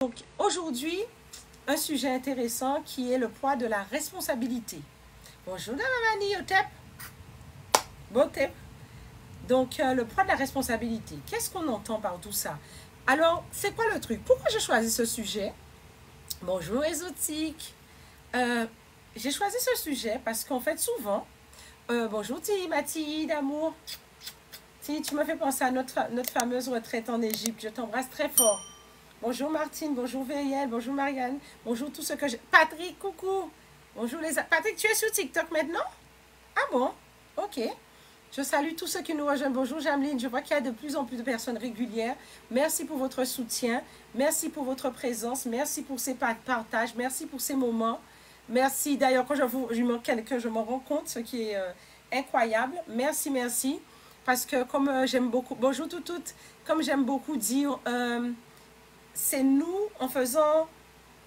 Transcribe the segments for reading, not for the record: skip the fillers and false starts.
Donc aujourd'hui, un sujet intéressant qui est le poids de la responsabilité. Bonjour Damamani Otep. Botep. Donc le poids de la responsabilité. Qu'est-ce qu'on entend par tout ça? Alors, c'est quoi le truc? Pourquoi j'ai choisi ce sujet? Bonjour Exotique. J'ai choisi ce sujet parce qu'en fait souvent, bonjour Mathilde, d'amour. Tu me fais penser à notre fameuse retraite en Égypte. Je t'embrasse très fort. Bonjour Martine, bonjour Veriel, bonjour Marianne, bonjour tous ceux que j'ai. Patrick, coucou. Bonjour les... Patrick, tu es sur TikTok maintenant? Ah bon? Ok. Je salue tous ceux qui nous rejoignent. Bonjour Jameline, je vois qu'il y a de plus en plus de personnes régulières. Merci pour votre soutien. Merci pour votre présence. Merci pour ces partages. Merci pour ces moments. Merci. D'ailleurs, quand je me rends compte, ce qui est incroyable. Merci, merci. Parce que comme j'aime beaucoup... Bonjour toutes. Comme j'aime beaucoup dire... c'est nous,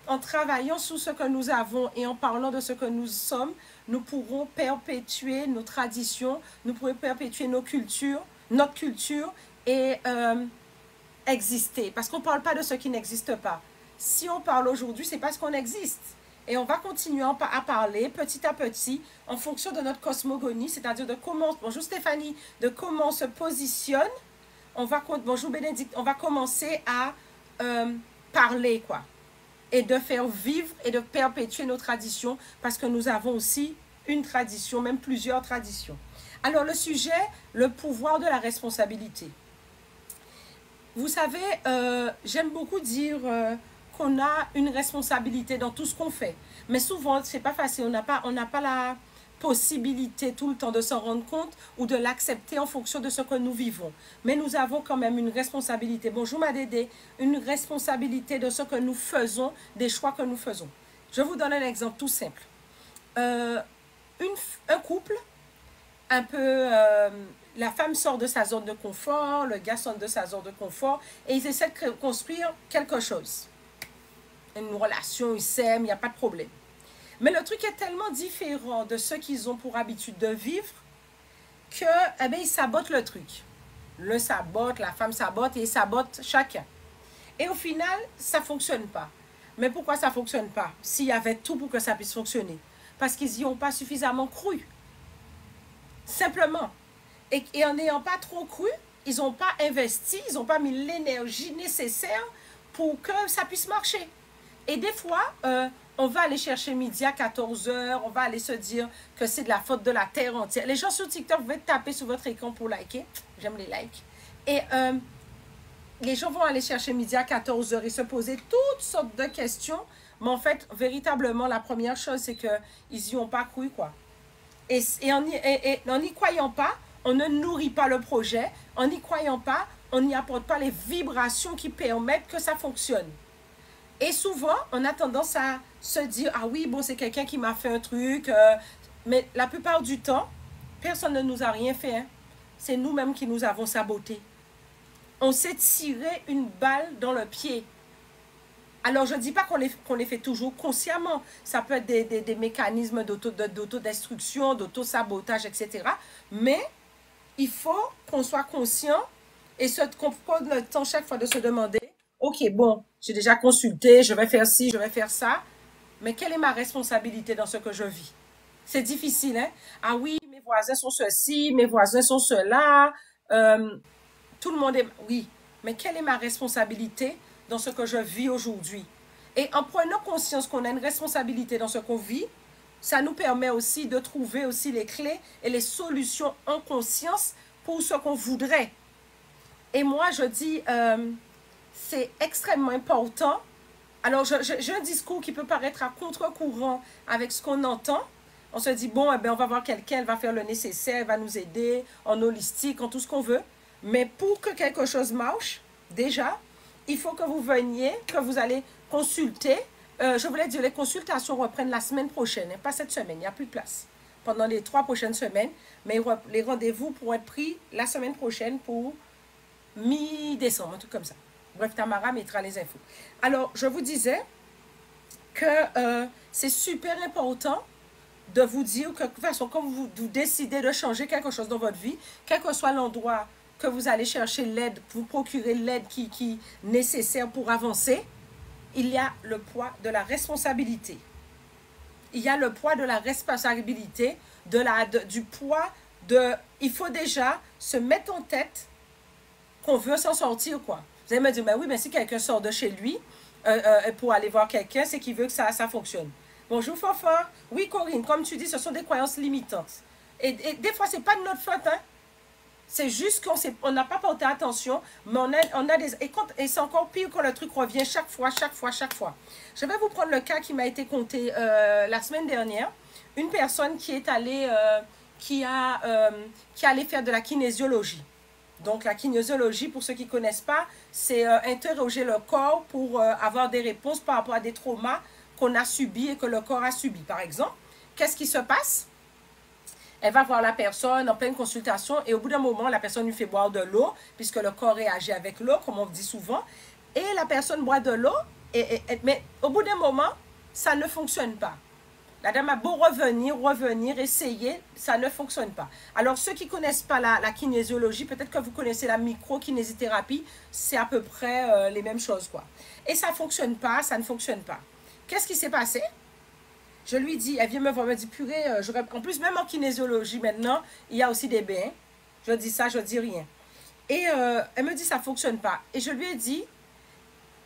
en travaillant sur ce que nous avons et en parlant de ce que nous sommes, nous pourrons perpétuer nos traditions, nous pourrons perpétuer notre culture et exister. Parce qu'on ne parle pas de ce qui n'existe pas. Si on parle aujourd'hui, c'est parce qu'on existe. Et on va continuer à parler petit à petit en fonction de notre cosmogonie, c'est-à-dire de comment, bonjour Stéphanie, de comment on se positionne. Bonjour Bénédicte, on va commencer à parler quoi et de faire vivre et de perpétuer nos traditions parce que nous avons aussi une tradition, même plusieurs traditions. Alors le sujet, le pouvoir de la responsabilité. Vous savez, j'aime beaucoup dire qu'on a une responsabilité dans tout ce qu'on fait, mais souvent c'est pas facile, on n'a pas la possibilité tout le temps de s'en rendre compte ou de l'accepter en fonction de ce que nous vivons. Mais nous avons quand même une responsabilité. Bonjour ma Dédé, une responsabilité de ce que nous faisons, des choix que nous faisons. Je vous donne un exemple tout simple. Un couple, un peu, la femme sort de sa zone de confort, le gars sort de sa zone de confort et ils essaient de construire quelque chose. Une relation, ils s'aiment, il n'y a pas de problème. Mais le truc est tellement différent de ce qu'ils ont pour habitude de vivre que, eh bien, ils sabotent le truc. Le sabote, la femme sabote et ils sabotent chacun. Et au final, ça ne fonctionne pas. Mais pourquoi ça ne fonctionne pas? S'il y avait tout pour que ça puisse fonctionner. Parce qu'ils n'y ont pas suffisamment cru. Simplement. Et en n'ayant pas trop cru, ils n'ont pas investi, ils n'ont pas mis l'énergie nécessaire pour que ça puisse marcher. Et des fois, on va aller chercher midi à 14 h, on va aller se dire que c'est de la faute de la terre entière. Les gens sur TikTok, vous pouvez taper sur votre écran pour liker. J'aime les likes. Et les gens vont aller chercher midi à 14 h et se poser toutes sortes de questions. Mais en fait, véritablement, la première chose, c'est qu'ils n'y ont pas cru, quoi. Et en n'y croyant pas, on ne nourrit pas le projet. En n'y croyant pas, on n'y apporte pas les vibrations qui permettent que ça fonctionne. Et souvent, on a tendance à se dire, ah oui, bon, c'est quelqu'un qui m'a fait un truc. Mais la plupart du temps, personne ne nous a rien fait. Hein. C'est nous-mêmes qui nous avons saboté. On s'est tiré une balle dans le pied. Alors, je ne dis pas qu'on les fait toujours consciemment. Ça peut être des mécanismes d'autodestruction, d'auto-sabotage, etc. Mais il faut qu'on soit conscient et qu'on prenne le temps chaque fois de se demander, ok, bon, j'ai déjà consulté, je vais faire ci, je vais faire ça, mais quelle est ma responsabilité dans ce que je vis? C'est difficile, hein? Ah oui, mes voisins sont ceci, mes voisins sont cela, tout le monde est... Oui, mais quelle est ma responsabilité dans ce que je vis aujourd'hui? Et en prenant conscience qu'on a une responsabilité dans ce qu'on vit, ça nous permet aussi de trouver aussi les clés et les solutions en conscience pour ce qu'on voudrait. Et moi, je dis... c'est extrêmement important. Alors, j'ai un discours qui peut paraître à contre-courant avec ce qu'on entend. On se dit, bon, eh bien, on va voir quelqu'un, elle va faire le nécessaire, elle va nous aider en holistique, en tout ce qu'on veut. Mais pour que quelque chose marche, déjà, il faut que vous veniez, que vous allez consulter. Je voulais dire, les consultations reprennent la semaine prochaine, hein, pas cette semaine, il n'y a plus de place. Pendant les 3 prochaines semaines, mais les rendez-vous pourront être pris la semaine prochaine pour mi-décembre, un truc comme ça. Bref, Tamara mettra les infos. Alors, je vous disais que c'est super important de vous dire que de toute façon, quand vous décidez de changer quelque chose dans votre vie, quel que soit l'endroit que vous allez chercher l'aide, vous procurer l'aide qui est nécessaire pour avancer, il y a le poids de la responsabilité. Il y a le poids de la responsabilité, du poids de... Il faut déjà se mettre en tête qu'on veut s'en sortir, quoi. Vous allez me dire, ben oui, mais si quelqu'un sort de chez lui pour aller voir quelqu'un, c'est qu'il veut que ça fonctionne. Bonjour, Fafa. Oui, Corinne, comme tu dis, ce sont des croyances limitantes. Et des fois, ce n'est pas de notre faute, hein. C'est juste qu'on n'a pas porté attention, mais on a des... Et c'est encore pire quand le truc revient chaque fois. Je vais vous prendre le cas qui m'a été conté la semaine dernière. Une personne qui est allée, qui allait faire de la kinésiologie. Donc, la kinésiologie, pour ceux qui ne connaissent pas, c'est interroger le corps pour avoir des réponses par rapport à des traumas qu'on a subis et que le corps a subis. Par exemple, qu'est-ce qui se passe? Elle va voir la personne en pleine consultation et au bout d'un moment, la personne lui fait boire de l'eau puisque le corps réagit avec l'eau, comme on dit souvent. Et la personne boit de l'eau, mais au bout d'un moment, ça ne fonctionne pas. La dame a beau revenir, essayer, ça ne fonctionne pas. Alors, ceux qui ne connaissent pas la kinésiologie, peut-être que vous connaissez la micro-kinésithérapie, c'est à peu près les mêmes choses, quoi. Et ça ne fonctionne pas, ça ne fonctionne pas. Qu'est-ce qui s'est passé? Je lui dis, elle vient me voir, elle me dit, purée, en plus, même en kinésiologie maintenant, il y a aussi des bains. Je dis ça, je dis rien. Et elle me dit, ça ne fonctionne pas. Et je lui ai dit,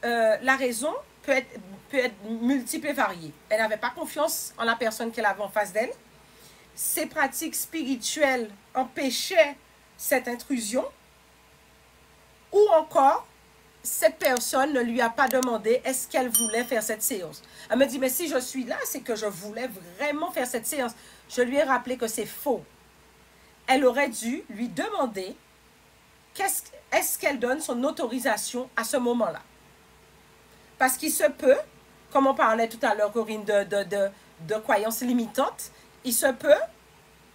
la raison peut être multiple et variée. Elle n'avait pas confiance en la personne qu'elle avait en face d'elle. Ses pratiques spirituelles empêchaient cette intrusion. Ou encore, cette personne ne lui a pas demandé est-ce qu'elle voulait faire cette séance. Elle me dit, mais si je suis là, c'est que je voulais vraiment faire cette séance. Je lui ai rappelé que c'est faux. Elle aurait dû lui demander est-ce qu'elle donne son autorisation à ce moment-là. Parce qu'il se peut, comme on parlait tout à l'heure, Corinne, de croyances limitantes, il se peut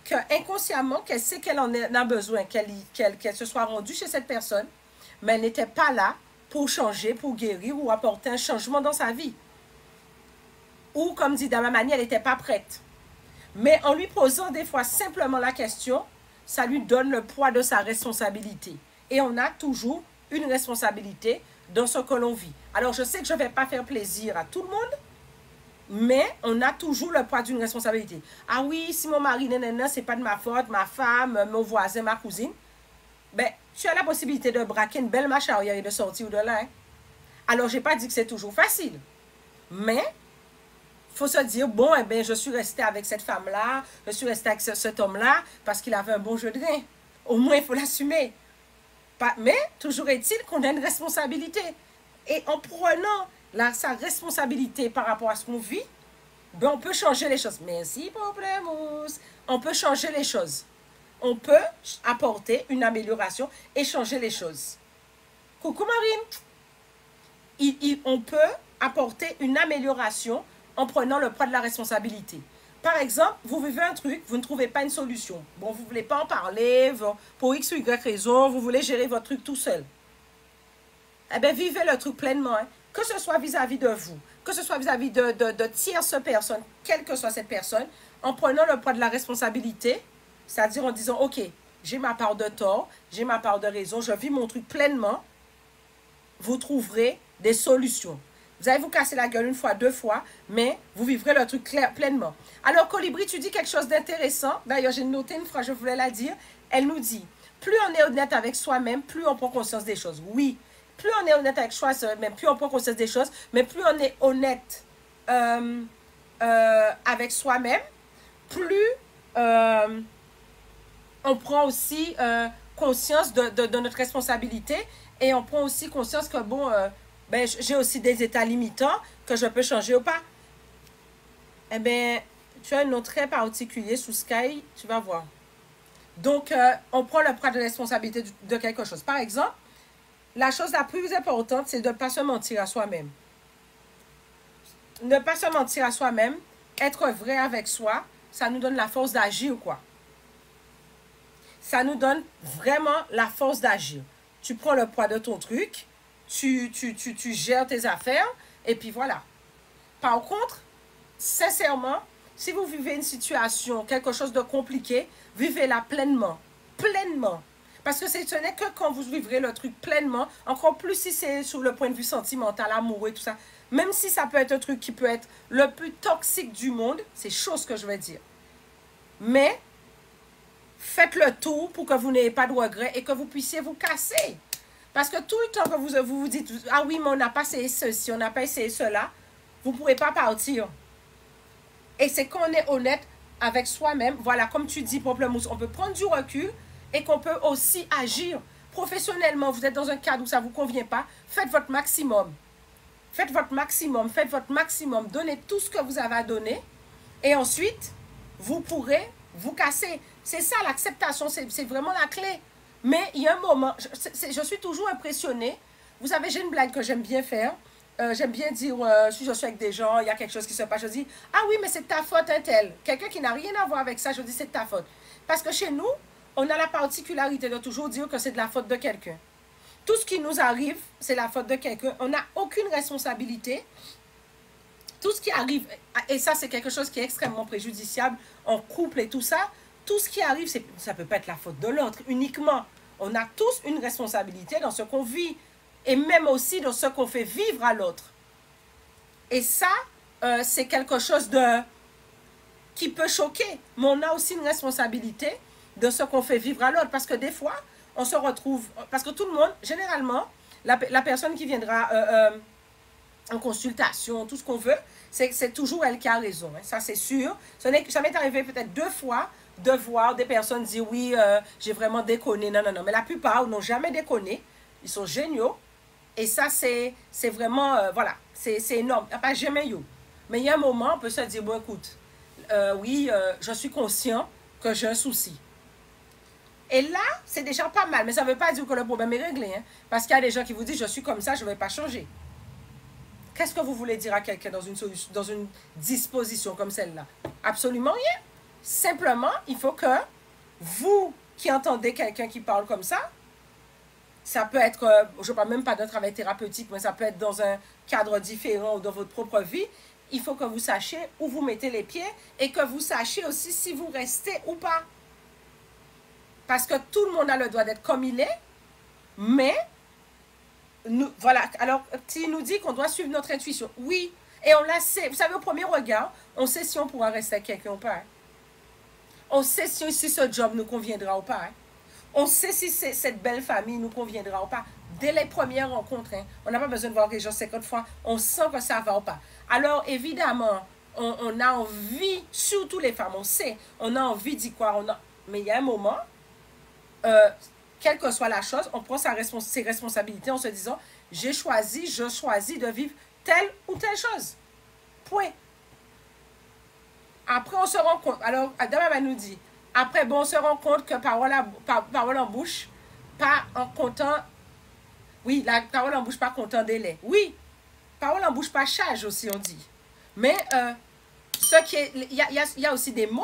qu'inconsciemment, qu'elle sait qu'elle en a besoin, qu'elle se soit rendue chez cette personne, mais elle n'était pas là pour changer, pour guérir ou apporter un changement dans sa vie. Ou, comme dit Damamani, elle n'était pas prête. Mais en lui posant des fois simplement la question, ça lui donne le poids de sa responsabilité. Et on a toujours une responsabilité dans ce que l'on vit. Alors, je sais que je ne vais pas faire plaisir à tout le monde, mais on a toujours le poids d'une responsabilité. Ah oui, si mon mari, ce n'est pas de ma faute, ma femme, mon voisin, ma cousine, ben, tu as la possibilité de braquer une belle marche arrière et de sortir de là. Hein? Alors, je n'ai pas dit que c'est toujours facile. Mais, il faut se dire, bon, eh bien, je suis restée avec cette femme-là, je suis restée avec cet homme-là, parce qu'il avait un bon jeu de grain. Au moins, il faut l'assumer. Mais, toujours est-il qu'on a une responsabilité. Et en prenant sa responsabilité par rapport à ce qu'on vit, ben, on peut changer les choses. Merci, Pamplemousse. On peut changer les choses. On peut apporter une amélioration et changer les choses. Coucou Marine. On peut apporter une amélioration en prenant le poids de la responsabilité. Par exemple, vous vivez un truc, vous ne trouvez pas une solution. Bon, vous ne voulez pas en parler, pour X ou Y raison, vous voulez gérer votre truc tout seul. Eh bien, vivez le truc pleinement. Hein. Que ce soit vis-à-vis de vous, que ce soit vis-à-vis de tierces personnes, quelle que soit cette personne, en prenant le poids de la responsabilité, c'est-à-dire en disant, OK, j'ai ma part de tort, j'ai ma part de raison, je vis mon truc pleinement, vous trouverez des solutions. Vous allez vous casser la gueule une fois, deux fois, mais vous vivrez le truc pleinement. Alors, Colibri, tu dis quelque chose d'intéressant. D'ailleurs, j'ai noté une phrase, je voulais la dire. Elle nous dit, plus on est honnête avec soi-même, plus on prend conscience des choses. Oui, plus on est honnête avec soi-même, plus on prend conscience des choses, mais plus on est honnête avec soi-même, plus on prend aussi conscience de notre responsabilité et on prend aussi conscience que, bon, ben, j'ai aussi des états limitants que je peux changer ou pas. Eh bien, tu as un nom très particulier sous Sky, tu vas voir. Donc, on prend le poids de responsabilité de quelque chose. Par exemple, la chose la plus importante, c'est de ne pas se mentir à soi-même. Ne pas se mentir à soi-même, être vrai avec soi, ça nous donne la force d'agir, quoi. Ça nous donne vraiment la force d'agir. Tu prends le poids de ton truc, tu gères tes affaires, et puis voilà. Par contre, sincèrement, si vous vivez une situation, quelque chose de compliqué, vivez-la pleinement. Pleinement. Parce que ce n'est que quand vous vivrez le truc pleinement, encore plus si c'est sur le point de vue sentimental, amoureux et tout ça, Même si ça peut être un truc qui peut être le plus toxique du monde, c'est chose que je vais dire. Mais, faites le tour pour que vous n'ayez pas de regrets et que vous puissiez vous casser. Parce que tout le temps que vous dites, ah oui, mais on n'a pas essayé ceci, on n'a pas essayé cela, vous ne pourrez pas partir. Et c'est quand on est honnête avec soi-même, voilà, comme tu dis, Pamplemousse, on peut prendre du recul et qu'on peut aussi agir. Professionnellement, vous êtes dans un cadre où ça ne vous convient pas, faites votre maximum. Faites votre maximum, faites votre maximum, donnez tout ce que vous avez à donner et ensuite, vous pourrez vous casser. C'est ça, l'acceptation, c'est vraiment la clé. Mais il y a un moment, je suis toujours impressionnée. Vous savez, j'ai une blague que j'aime bien faire. J'aime bien dire, si je suis avec des gens, il y a quelque chose qui se passe, je dis, ah oui, mais c'est ta faute, un tel. Quelqu'un qui n'a rien à voir avec ça, je dis, c'est ta faute. Parce que chez nous, on a la particularité de toujours dire que c'est de la faute de quelqu'un. Tout ce qui nous arrive, c'est la faute de quelqu'un. On n'a aucune responsabilité. Tout ce qui arrive, et ça, c'est quelque chose qui est extrêmement préjudiciable en couple et tout ça, tout ce qui arrive, ça ne peut pas être la faute de l'autre uniquement. On a tous une responsabilité dans ce qu'on vit et même aussi dans ce qu'on fait vivre à l'autre. Et ça, c'est quelque chose qui peut choquer. Mais on a aussi une responsabilité de ce qu'on fait vivre à l'autre. Parce que des fois, on se retrouve... Parce que tout le monde, généralement, la personne qui viendra en consultation, tout ce qu'on veut, c'est toujours elle qui a raison. Hein, ça, c'est sûr. Ça m'est arrivé peut-être 2 fois de voir des personnes dire oui, j'ai vraiment déconné. Non, non, non. Mais la plupart n'ont jamais déconné. Ils sont géniaux. Et ça, c'est vraiment, voilà, c'est énorme. Il n'y a pas jamais eu. Mais il y a un moment, on peut se dire, bon, écoute, oui, je suis conscient que j'ai un souci. Et là, c'est déjà pas mal. Mais ça ne veut pas dire que le problème est réglé. Hein, parce qu'il y a des gens qui vous disent, je suis comme ça, je ne vais pas changer. Qu'est-ce que vous voulez dire à quelqu'un dans une disposition comme celle-là? Absolument rien. Simplement, il faut que vous qui entendez quelqu'un qui parle comme ça peut être, je ne parle même pas d'un travail thérapeutique, mais ça peut être dans un cadre différent ou dans votre propre vie. Il faut que vous sachiez où vous mettez les pieds et que vous sachiez aussi si vous restez ou pas. Parce que tout le monde a le droit d'être comme il est, mais... voilà, alors, il nous dit qu'on doit suivre notre intuition. Oui, et on la sait. Vous savez, au premier regard, on sait si on pourra rester avec quelqu'un ou pas. Hein. On sait si ce job nous conviendra ou pas. Hein. On sait si cette belle famille nous conviendra ou pas. Dès les premières rencontres, hein, on n'a pas besoin de voir les gens 50 fois. On sent que ça va ou pas. Alors, évidemment, on a envie, surtout les femmes, on sait, on a envie d'y croire. Mais il y a un moment... quelle que soit la chose, on prend ses responsabilités en se disant, je choisis de vivre telle ou telle chose. Point. Après, on se rend compte, alors Adam nous dit, après, bon, on se rend compte que parole en bouche, pas en comptant, oui, la parole en bouche, pas comptant délai. Oui, parole en bouche, pas charge aussi, on dit. Mais, il y a aussi des mots,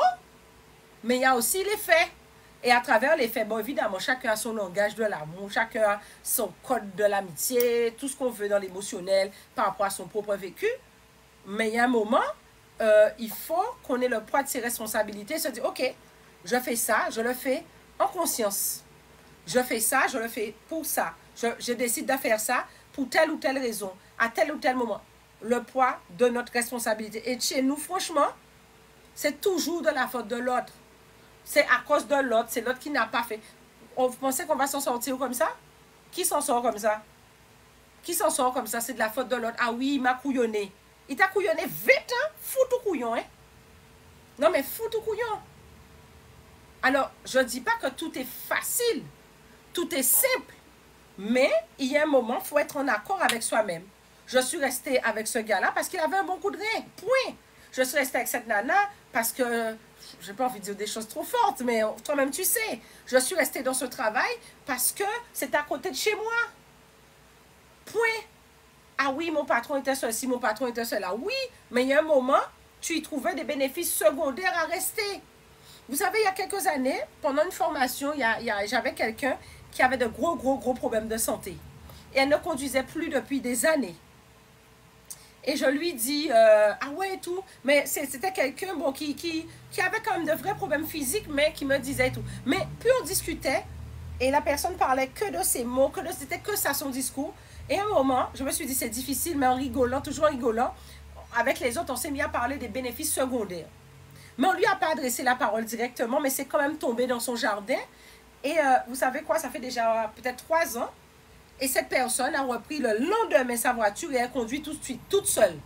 mais il y a aussi les faits. Et à travers les faits, bon, évidemment, chacun a son langage de l'amour, chacun a son code de l'amitié, tout ce qu'on veut dans l'émotionnel par rapport à son propre vécu. Mais il y a un moment, il faut qu'on ait le poids de ses responsabilités, se dire, OK, je fais ça, je le fais en conscience. Je fais ça, je le fais pour ça. Je décide de faire ça pour telle ou telle raison, à tel ou tel moment. Le poids de notre responsabilité. Et chez nous, franchement, c'est toujours de la faute de l'autre. C'est à cause de l'autre, c'est l'autre qui n'a pas fait. Vous pensez qu'on va s'en sortir comme ça? Qui s'en sort comme ça? Qui s'en sort comme ça? C'est de la faute de l'autre. Ah oui, il m'a couillonné. Il t'a couillonné vite, hein? Fou tout couillon, hein? Non, mais fou tout couillon. Alors, je ne dis pas que tout est facile. Tout est simple. Mais, il y a un moment, il faut être en accord avec soi-même. Je suis restée avec ce gars-là parce qu'il avait un bon coup de rein. Point. Je suis restée avec cette nana parce que... je n'ai pas envie de dire des choses trop fortes, mais toi-même tu sais. Je suis restée dans ce travail parce que c'est à côté de chez moi. Point. Ah oui, mon patron était ceci, mon patron était cela. Oui, mais il y a un moment, tu y trouvais des bénéfices secondaires à rester. Vous savez, il y a quelques années, pendant une formation, j'avais quelqu'un qui avait de gros problèmes de santé. Et elle ne conduisait plus depuis des années. Et je lui dis, ah ouais et tout, mais c'était quelqu'un bon, qui avait quand même de vrais problèmes physiques, mais qui me disait tout. Mais plus on discutait, et la personne parlait que de ses mots, c'était que ça son discours, Et à un moment, je me suis dit, c'est difficile, mais en rigolant, toujours en rigolant, avec les autres, on s'est mis à parler des bénéfices secondaires. Mais on ne lui a pas adressé la parole directement, mais c'est quand même tombé dans son jardin. Et vous savez quoi, ça fait déjà peut-être 3 ans. Et cette personne a repris le lendemain sa voiture et elle conduit tout de suite, toute seule.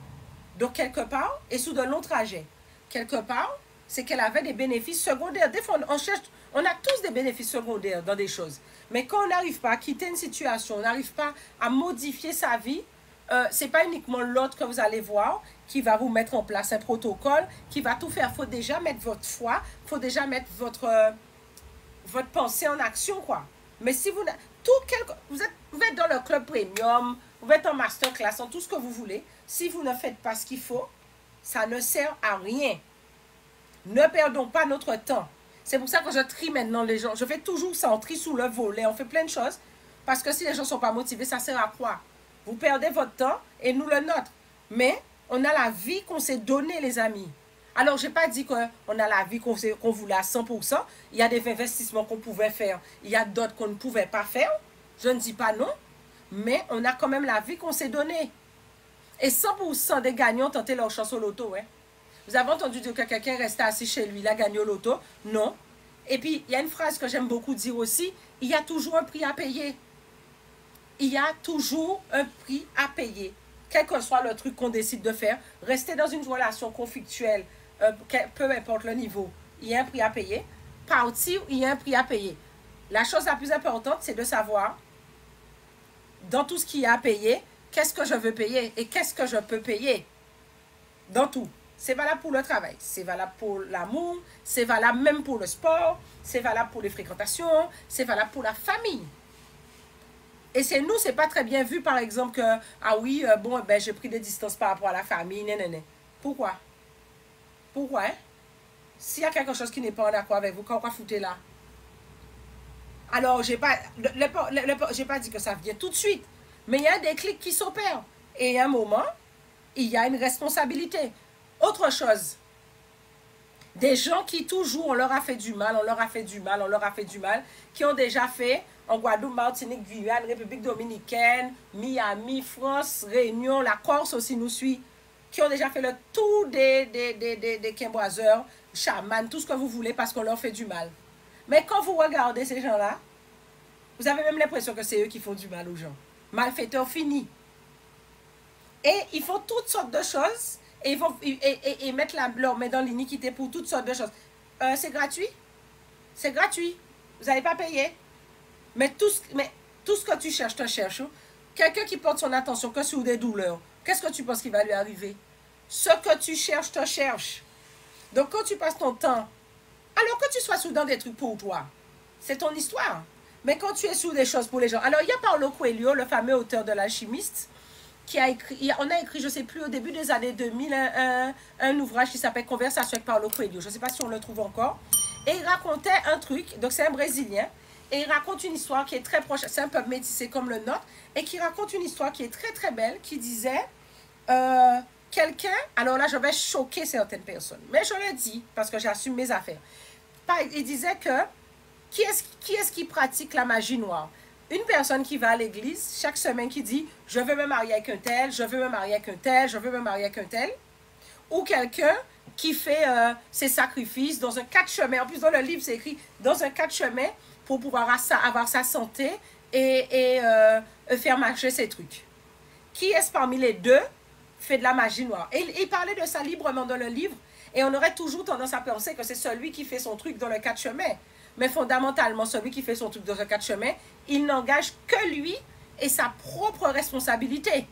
Donc, quelque part, et sous de longs trajets. Quelque part, c'est qu'elle avait des bénéfices secondaires. Des fois, on a tous des bénéfices secondaires dans des choses. Mais quand on n'arrive pas à quitter une situation, on n'arrive pas à modifier sa vie, ce n'est pas uniquement l'autre que vous allez voir qui va vous mettre en place un protocole, qui va tout faire. Il faut déjà mettre votre foi, il faut déjà mettre votre pensée en action, quoi. Mais si vous vous êtes dans le club premium, vous êtes en masterclass, en tout ce que vous voulez, si vous ne faites pas ce qu'il faut, ça ne sert à rien. Ne perdons pas notre temps. C'est pour ça que je trie maintenant les gens. Je fais toujours ça, on trie sous le volet, on fait plein de choses. Parce que si les gens ne sont pas motivés, ça sert à quoi? Vous perdez votre temps et nous le nôtre. Mais on a la vie qu'on s'est donnée, les amis. Alors, je n'ai pas dit qu'on a la vie qu'on voulait à 100%. Il y a des investissements qu'on pouvait faire. Il y a d'autres qu'on ne pouvait pas faire. Je ne dis pas non. Mais on a quand même la vie qu'on s'est donnée. Et 100% des gagnants ont tenté leur chance au loto. Hein. Vous avez entendu dire que quelqu'un restait assis chez lui, il a gagné au loto? Non. Et puis, il y a une phrase que j'aime beaucoup dire aussi. Il y a toujours un prix à payer. Il y a toujours un prix à payer. Quel que soit le truc qu'on décide de faire, rester dans une relation conflictuelle, peu importe le niveau, il y a un prix à payer. Partir, il y a un prix à payer. La chose la plus importante, c'est de savoir, dans tout ce qu'il y a à payer, qu'est-ce que je veux payer et qu'est-ce que je peux payer. Dans tout. C'est valable pour le travail, c'est valable pour l'amour, c'est valable même pour le sport, c'est valable pour les fréquentations, c'est valable pour la famille. Et c'est nous, c'est pas très bien vu, par exemple, que, ah oui, bon, ben, j'ai pris des distances par rapport à la famille, nan. Pourquoi? Pourquoi, hein? S'il y a quelque chose qui n'est pas en accord avec vous, pourquoi foutez là? Alors, j'ai pas dit que ça vient tout de suite, mais il y a des clics qui s'opèrent. Et à un moment, il y a une responsabilité. Autre chose, des gens qui toujours, on leur a fait du mal, qui ont déjà fait en Guadeloupe, Martinique, Guyane, République Dominicaine, Miami, France, Réunion, la Corse aussi nous suit, qui ont déjà fait le tour des quimboiseurs, chamans, tout ce que vous voulez parce qu'on leur fait du mal. Mais quand vous regardez ces gens-là, vous avez même l'impression que c'est eux qui font du mal aux gens. Malfaiteurs finis. Et ils font toutes sortes de choses et ils mettent leur main dans l'iniquité pour toutes sortes de choses. C'est gratuit? C'est gratuit. Vous n'allez pas payer. Mais tout ce que tu cherches, te cherches. Quelqu'un qui porte son attention que sur des douleurs, qu'est-ce que tu penses qu'il va lui arriver? Ce que tu cherches, te cherche. Donc quand tu passes ton temps, alors que tu sois soudain des trucs pour toi, c'est ton histoire. Mais quand tu es sous des choses pour les gens. Alors il y a Paulo Coelho, le fameux auteur de l'Alchimiste, qui a écrit, on a écrit, je ne sais plus, au début des années 2000, un ouvrage qui s'appelle Conversation avec Paulo Coelho. Je ne sais pas si on le trouve encore. Et il racontait un truc, donc c'est un Brésilien, et il raconte une histoire qui est très proche, c'est un peu métissé comme le nôtre, et qui raconte une histoire qui est très très belle, qui disait, quelqu'un, alors là je vais choquer certaines personnes, mais je le dis parce que j'assume mes affaires. Il disait que, qui est-ce qui pratique la magie noire? Une personne qui va à l'église chaque semaine qui dit « Je veux me marier avec un tel, je veux me marier avec un tel, je veux me marier avec un tel ». Ou quelqu'un qui fait ses sacrifices dans un 4 chemins. En plus, dans le livre, c'est écrit « Dans un 4 chemins » pour pouvoir avoir sa santé et faire marcher ses trucs. Qui est-ce parmi les deux fait de la magie noire? Et il parlait de ça librement dans le livre. Et on aurait toujours tendance à penser que c'est celui qui fait son truc dans le 4 chemins. Mais fondamentalement, celui qui fait son truc dans le 4 chemins, il n'engage que lui et sa propre responsabilité.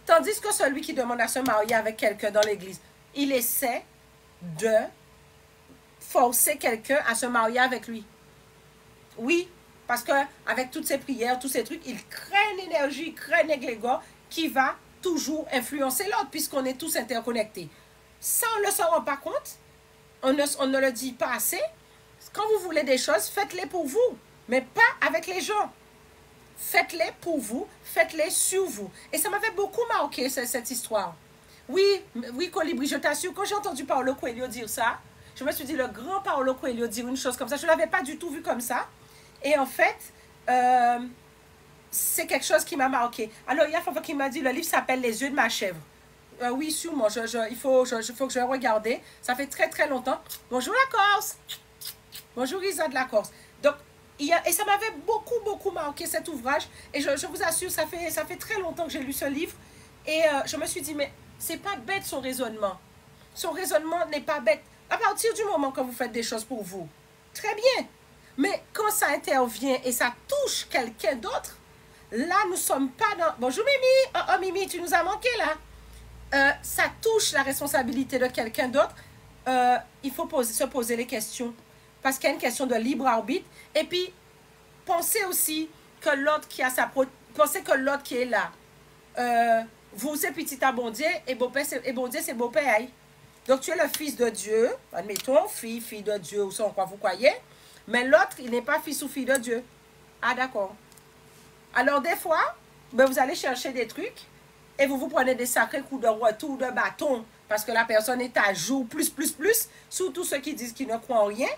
Tandis que celui qui demande à se marier avec quelqu'un dans l'église, il essaie de forcer quelqu'un à se marier avec lui. Oui, parce qu'avec toutes ces prières, tous ces trucs, il crée une énergie, il crée un égrégore qui va toujours influencer l'autre puisqu'on est tous interconnectés. Ça, on ne se rend pas compte, on ne le dit pas assez. Quand vous voulez des choses, faites-les pour vous, mais pas avec les gens. Faites-les pour vous, faites-les sur vous. Et ça m'avait beaucoup marqué, cette histoire. Oui, Colibri, je t'assure, quand j'ai entendu Paulo Coelho dire ça, je me suis dit, le grand Paulo Coelho dire une chose comme ça, je ne l'avais pas du tout vu comme ça. Et en fait, c'est quelque chose qui m'a marqué. Alors, il y a Fafa qui m'a dit, le livre s'appelle Les yeux de ma chèvre. Oui, sûrement, il faut que je regarde. Ça fait très, très longtemps. Bonjour la Corse. Bonjour Isa de la Corse. Donc, et ça m'avait beaucoup, beaucoup marqué cet ouvrage. Et je vous assure, ça fait très longtemps que j'ai lu ce livre. Et je me suis dit, mais c'est pas bête son raisonnement. Son raisonnement n'est pas bête. À partir du moment que vous faites des choses pour vous, très bien. Mais quand ça intervient et ça touche quelqu'un d'autre, là, nous ne sommes pas dans... Bonjour Mimi. Oh, oh Mimi, tu nous as manqué là. Ça touche la responsabilité de quelqu'un d'autre. Il faut se poser les questions. Parce qu'il y a une question de libre arbitre. Et puis, pensez aussi que l'autre qui a pensez que l'autre qui est là, vous, c'est petit à bon Dieu, et bon Dieu, c'est beau père. Donc, tu es le fils de Dieu, admettons, fille de Dieu, ou ça, en quoi vous croyez, mais l'autre, il n'est pas fils ou fille de Dieu. Ah, d'accord. Alors, des fois, ben, vous allez chercher des trucs, et vous prenez des sacrés coups de retour, de bâton, parce que la personne est à jour, plus, surtout ceux qui disent qu'ils ne croient en rien,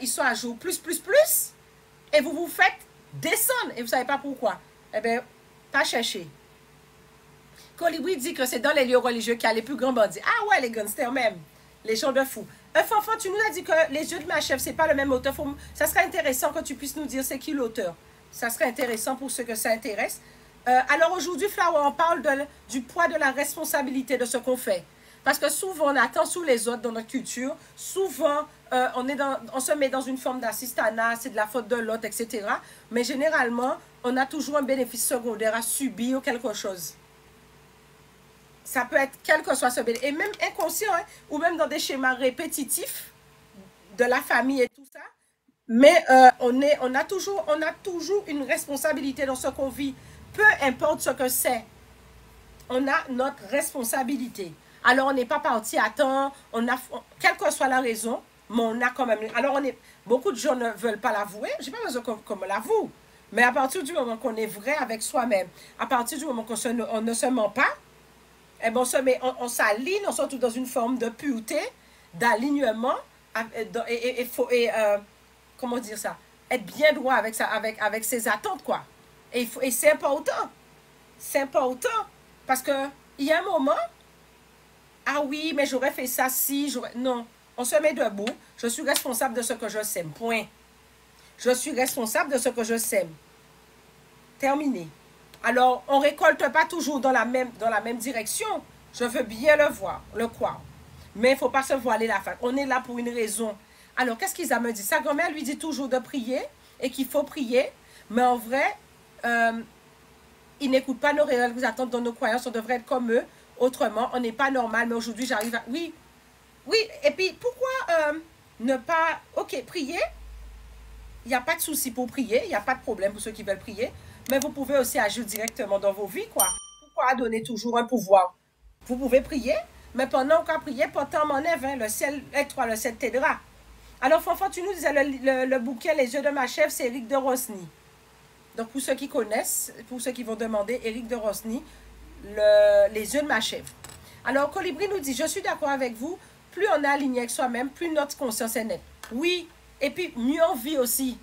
ils sont à jour, plus, et vous vous faites descendre, et vous ne savez pas pourquoi. Eh bien, pas chercher. Colibri dit que c'est dans les lieux religieux qu'il y a les plus grands bandits. Ah ouais, les gangsters même. Les gens de fous. Fanfan, tu nous as dit que Les yeux de ma chèvre, c'est pas le même auteur. Ça serait intéressant que tu puisses nous dire c'est qui l'auteur. Ça serait intéressant pour ceux que ça intéresse. Alors aujourd'hui, Flower, on parle du poids de la responsabilité de ce qu'on fait. Parce que souvent, on attend sous les autres dans notre culture. Souvent, on se met dans une forme d'assistanat, c'est de la faute de l'autre, etc. Mais généralement, on a toujours un bénéfice secondaire à subir quelque chose. Ça peut être quel que soit ce bénéfice, et même inconscient, hein, ou même dans des schémas répétitifs de la famille et tout ça. Mais on a toujours une responsabilité dans ce qu'on vit. Peu importe ce que c'est, on a notre responsabilité. Alors, on n'est pas parti à temps, quelle que soit la raison, mais on a quand même... Alors, beaucoup de gens ne veulent pas l'avouer, je n'ai pas besoin qu'on me l'avoue. Mais à partir du moment qu'on est vrai avec soi-même, à partir du moment qu'on ne se ment pas, eh ben on s'aligne, on se retrouve dans une forme de pureté, d'alignement, comment dire ça, être bien droit avec ses attentes, quoi. Et c'est important. C'est important. Parce que il y a un moment, ah oui, mais j'aurais fait ça si, non. On se met debout. Je suis responsable de ce que je sème. Point. Je suis responsable de ce que je sème. Terminé. Alors, on ne récolte pas toujours dans la même direction. Je veux bien le croire. Mais il ne faut pas se voiler la face. On est là pour une raison. Alors, qu'est-ce qu'Isa me dit? Sa grand-mère lui dit toujours de prier et qu'il faut prier. Mais en vrai, ils n'écoutent pas nos réelles attentes dans nos croyances. On devrait être comme eux. Autrement, on n'est pas normal. Mais aujourd'hui, j'arrive à... Oui. Oui. Et puis, pourquoi ne pas... OK, prier. Il n'y a pas de souci pour prier. Il n'y a pas de problème pour ceux qui veulent prier. Mais vous pouvez aussi agir directement dans vos vies, quoi. Pourquoi donner toujours un pouvoir? Vous pouvez prier, mais pendant qu'on prie, pourtant m'en est, hein, le ciel est toi, le ciel t'aidera. Alors, Fanfan, tu nous disais, le bouquin Les yeux de ma chèvre, c'est Éric de Rosny. Donc, pour ceux qui connaissent, pour ceux qui vont demander, Éric de Rosny, Les yeux de ma chèvre. Alors, Colibri nous dit, je suis d'accord avec vous, plus on est aligné avec soi-même, plus notre conscience est nette. Oui, et puis mieux on vit aussi.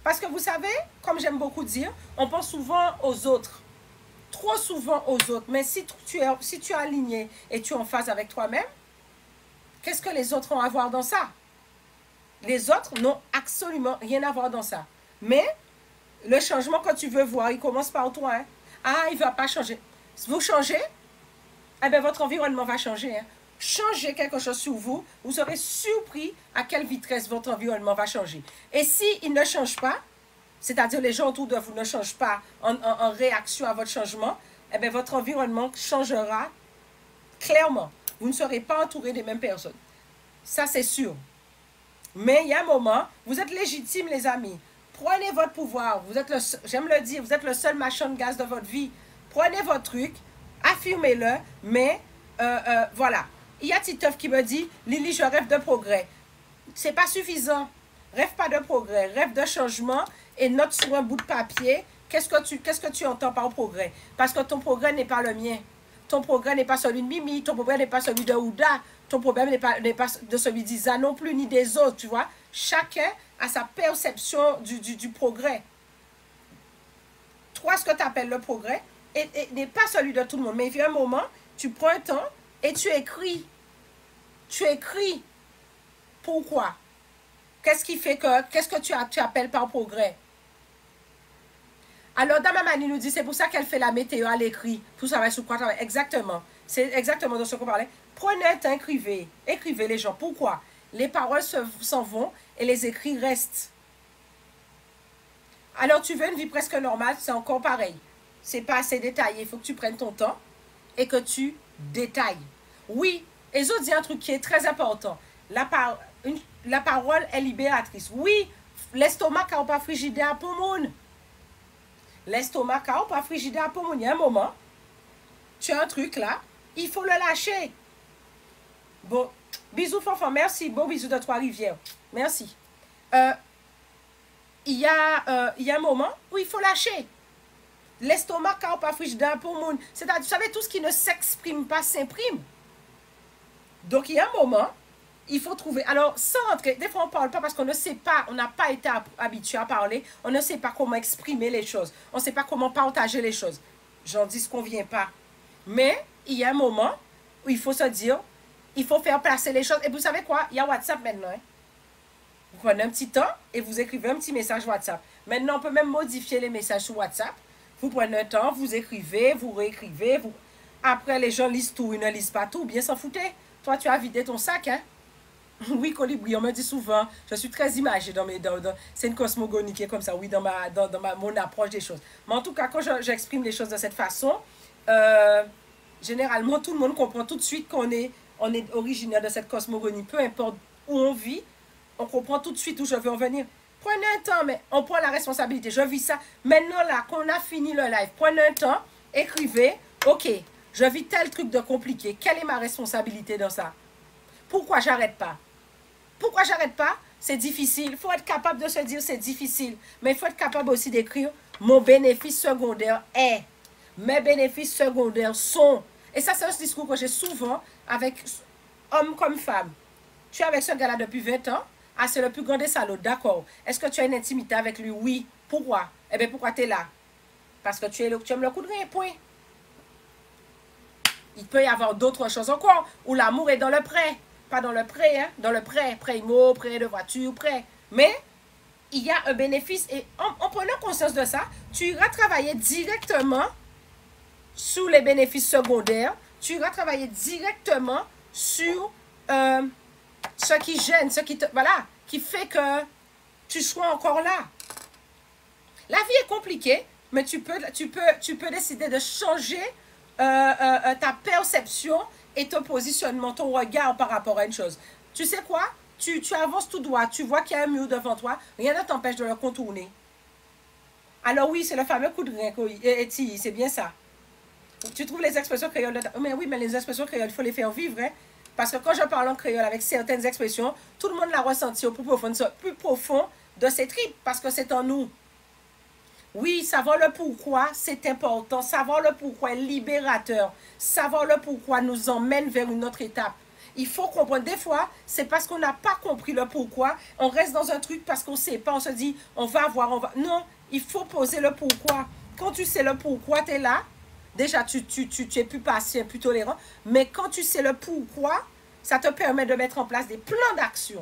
Parce que vous savez, comme j'aime beaucoup dire, on pense souvent aux autres. Trop souvent aux autres. Mais si tu es aligné et tu es en phase avec toi-même, qu'est-ce que les autres ont à voir dans ça? Les autres n'ont absolument rien à voir dans ça. Mais le changement que tu veux voir, il commence par toi. Hein? Ah, il ne va pas changer. Si vous changez, eh bien, votre environnement va changer. Hein? Changez quelque chose sur vous, vous serez surpris à quelle vitesse votre environnement va changer. Et s'il ne change pas, c'est-à-dire les gens autour de vous ne changent pas en réaction à votre changement, eh bien, votre environnement changera clairement. Vous ne serez pas entouré des mêmes personnes. Ça, c'est sûr. Mais il y a un moment, vous êtes légitime, les amis. Prenez votre pouvoir. J'aime le dire, vous êtes le seul machin de gaz de votre vie. Prenez votre truc, affirmez-le, mais voilà. Il y a Titeuf qui me dit, Lily, je rêve de progrès. C'est pas suffisant. Rêve pas de progrès, rêve de changement et note sur un bout de papier qu'est-ce que tu entends par progrès. Parce que ton progrès n'est pas le mien. Ton progrès n'est pas celui de Mimi, ton progrès n'est pas celui de Ouda, ton progrès n'est pas de celui d'Isa non plus, ni des autres, tu vois. Chacun a sa perception du progrès. toi, ce que tu appelles le progrès n'est pas celui de tout le monde. Mais il vient un moment, tu prends un temps et tu écris. Tu écris. Pourquoi? Qu'est-ce qui fait que, qu'est-ce que tu appelles par progrès? Alors, Dame Amani nous dit, c'est pour ça qu'elle fait la météo à l'écrit. Tout ça va sur quoi travailler. Exactement. C'est exactement de ce qu'on parlait. Prenez un temps, écrivez. Écrivez les gens. Pourquoi? Les paroles s'en vont et les écrits restent. Alors, tu veux une vie presque normale, c'est encore pareil. C'est pas assez détaillé. Il faut que tu prennes ton temps et que tu détailles. Oui, Ezo dit un truc qui est très important. La parole est libératrice. Oui, l'estomac n'a pas frigidaire pour moun. L'estomac n'a pas frigidaire pour moun. Il y a un moment, tu as un truc là, il faut le lâcher. Bon, bisous Fanfan, merci. Bon bisous de Trois-Rivières. Merci. Il y a un moment où il faut lâcher. L'estomac n'a pas frigidaire pour moun. C'est-à-dire, vous savez, tout ce qui ne s'exprime pas s'imprime. Donc, il y a un moment, il faut trouver. Alors, sans entrer, des fois, on ne parle pas parce qu'on ne sait pas, on n'a pas été habitué à parler. On ne sait pas comment exprimer les choses. On ne sait pas comment partager les choses. J'en dis ce qu'on ne vient pas. Mais, il y a un moment où il faut se dire, il faut faire passer les choses. Et vous savez quoi? Il y a WhatsApp maintenant. Hein? Vous prenez un petit temps et vous écrivez un petit message WhatsApp. Maintenant, on peut même modifier les messages sur WhatsApp. Vous prenez un temps, vous écrivez, vous réécrivez. Après, les gens lisent tout, ils ne lisent pas tout. Bien s'en foutez. Toi, tu as vidé ton sac, hein? Oui, Colibri, on me dit souvent, je suis très imagée c'est une cosmogonie qui est comme ça, oui, dans mon approche des choses. Mais en tout cas, quand j'exprime les choses de cette façon, généralement, tout le monde comprend tout de suite qu'on est originaire de cette cosmogonie. Peu importe où on vit, on comprend tout de suite où je veux en venir. Prenez un temps, mais on prend la responsabilité. Je vis ça. Maintenant, là, qu'on a fini le live, prenez un temps, écrivez, ok, je vis tel truc de compliqué. Quelle est ma responsabilité dans ça? Pourquoi j'arrête pas? Pourquoi j'arrête pas? C'est difficile. Il faut être capable de se dire c'est difficile. Mais il faut être capable aussi d'écrire mon bénéfice secondaire est. Mes bénéfices secondaires sont. Et ça, c'est un discours que j'ai souvent avec homme comme femme. Tu es avec ce gars-là depuis 20 ans. Ah, c'est le plus grand des salauds. D'accord. Est-ce que tu as une intimité avec lui? Oui. Pourquoi? Eh bien, pourquoi tu es là? Parce que tu aimes le coup de rien. Point. Il peut y avoir d'autres choses encore. Où l'amour est dans le prêt. Pas dans le prêt, hein? Dans le prêt. Prêt immo, prêt de voiture, prêt. Mais il y a un bénéfice. Et en prenant conscience de ça, tu iras travailler directement sur les bénéfices secondaires. Tu iras travailler directement sur ce qui gêne, ce qui te, voilà, qui fait que tu sois encore là. La vie est compliquée, mais tu peux décider de changer ta perception et ton positionnement, ton regard par rapport à une chose. Tu sais quoi? Tu avances tout droit, tu vois qu'il y a un mur devant toi, rien ne t'empêche de le contourner. Alors oui, c'est le fameux coup de rein, c'est bien ça. Tu trouves les expressions créoles, mais oui, mais les expressions créoles, il faut les faire vivre, hein? Parce que quand je parle en créole avec certaines expressions, tout le monde l'a ressenti au plus profond de ses tripes, parce que c'est en nous. Oui, savoir le pourquoi, c'est important. Savoir le pourquoi est libérateur. Savoir le pourquoi nous emmène vers une autre étape. Il faut comprendre. Des fois, c'est parce qu'on n'a pas compris le pourquoi. On reste dans un truc parce qu'on ne sait pas. On se dit, on va voir, on va... Non, il faut poser le pourquoi. Quand tu sais le pourquoi, tu es là. Déjà, tu es plus patient, plus tolérant. Mais quand tu sais le pourquoi, ça te permet de mettre en place des plans d'action.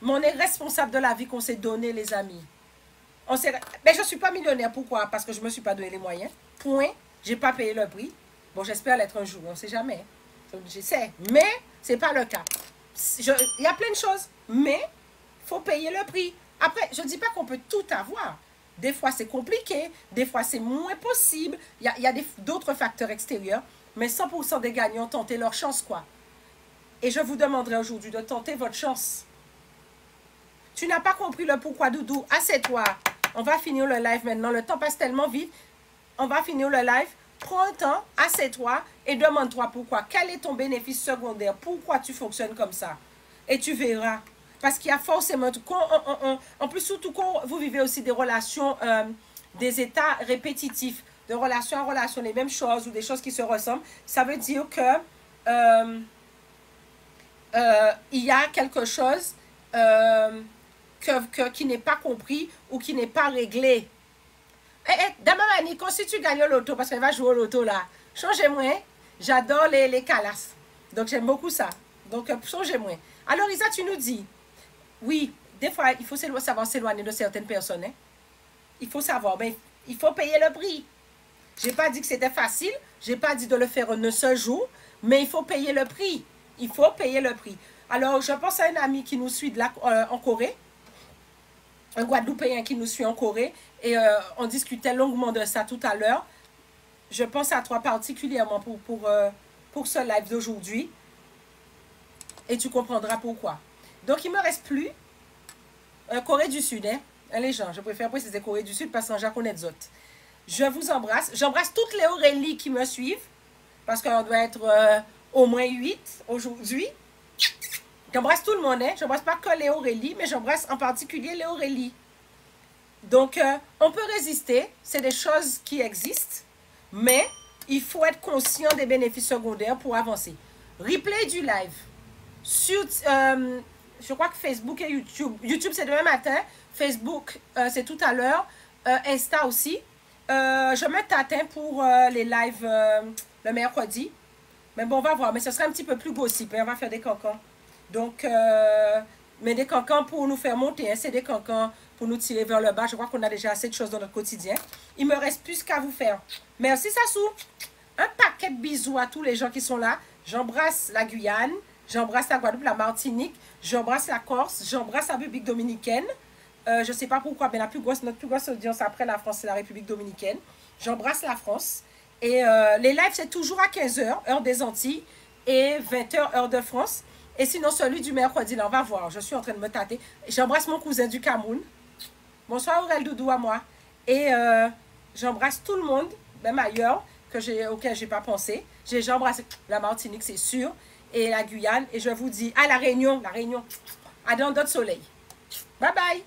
Mais on est responsable de la vie qu'on s'est donnée, les amis. Mais je ne suis pas millionnaire. Pourquoi? Parce que je ne me suis pas donné les moyens. Point. Je n'ai pas payé le prix. Bon, j'espère l'être un jour. On ne sait jamais. J'essaie. Mais ce n'est pas le cas. Il y a plein de choses. Mais il faut payer le prix. Après, je ne dis pas qu'on peut tout avoir. Des fois, c'est compliqué. Des fois, c'est moins possible. Il y a d'autres facteurs extérieurs. Mais 100% des gagnants tentaient leur chance, quoi. Et je vous demanderai aujourd'hui de tenter votre chance. Tu n'as pas compris le pourquoi, Doudou. Assieds-toi. On va finir le live maintenant. Le temps passe tellement vite. On va finir le live. Prends un temps, assieds-toi et demande-toi pourquoi. Quel est ton bénéfice secondaire? Pourquoi tu fonctionnes comme ça? Et tu verras. Parce qu'il y a forcément... En plus, surtout quand vous vivez aussi des relations, des états répétitifs, de relation à relation, les mêmes choses ou des choses qui se ressemblent, ça veut dire que il y a quelque chose qui n'est pas compris ou qui n'est pas réglé. Dame Mani, quand si tu gagnes au loto, parce qu'elle va jouer au loto là, changez-moi. J'adore les calasses. Donc, j'aime beaucoup ça. Donc, changez-moi. Alors, Isa, tu nous dis, oui, des fois, il faut savoir s'éloigner de certaines personnes. Hein. Il faut savoir, mais il faut payer le prix. Je n'ai pas dit que c'était facile. Je n'ai pas dit de le faire un seul jour, mais il faut payer le prix. Il faut payer le prix. Alors, je pense à un ami qui nous suit de là, en Corée. Un Guadeloupéen qui nous suit en Corée. Et on discutait longuement de ça tout à l'heure. Je pense à toi particulièrement pour ce live d'aujourd'hui. Et tu comprendras pourquoi. Donc, il ne me reste plus Corée du Sud. Hein, les gens, je préfère préciser Corée du Sud parce que j'en connais d'autres. Je vous embrasse. J'embrasse toutes les Aurélie qui me suivent. Parce qu'on doit être au moins 8 aujourd'hui. J'embrasse tout le monde. Hein. Je n'embrasse pas que les Aurélie, mais j'embrasse en particulier les Aurélie. Donc, on peut résister. C'est des choses qui existent. Mais il faut être conscient des bénéfices secondaires pour avancer. Replay du live. Sur, je crois que Facebook et YouTube. YouTube, c'est demain matin. Facebook, c'est tout à l'heure. Insta aussi. Je me tâte pour les lives le mercredi. Mais bon, on va voir. Mais ce sera un petit peu plus gossip. On va faire des cancans. Donc, mais des cancans pour nous faire monter. Hein, c'est des cancans pour nous tirer vers le bas. Je crois qu'on a déjà assez de choses dans notre quotidien. Il me reste plus qu'à vous faire. Merci, Sassou. Un paquet de bisous à tous les gens qui sont là. J'embrasse la Guyane. J'embrasse la Guadeloupe, la Martinique. J'embrasse la Corse. J'embrasse la République dominicaine. Je ne sais pas pourquoi, mais notre plus grosse audience après la France, c'est la République dominicaine. J'embrasse la France. Et les lives, c'est toujours à 15h, heure des Antilles, et 20h, heure de France. Et sinon, celui du mercredi, là, on va voir. Je suis en train de me tâter. J'embrasse mon cousin du Cameroun. Bonsoir, Aurel Doudou à moi. Et j'embrasse tout le monde, même ailleurs, auquel je n'ai pas pensé. J'embrasse la Martinique, c'est sûr, et la Guyane. Et je vous dis à La Réunion, à dans d'autres soleils. Bye bye.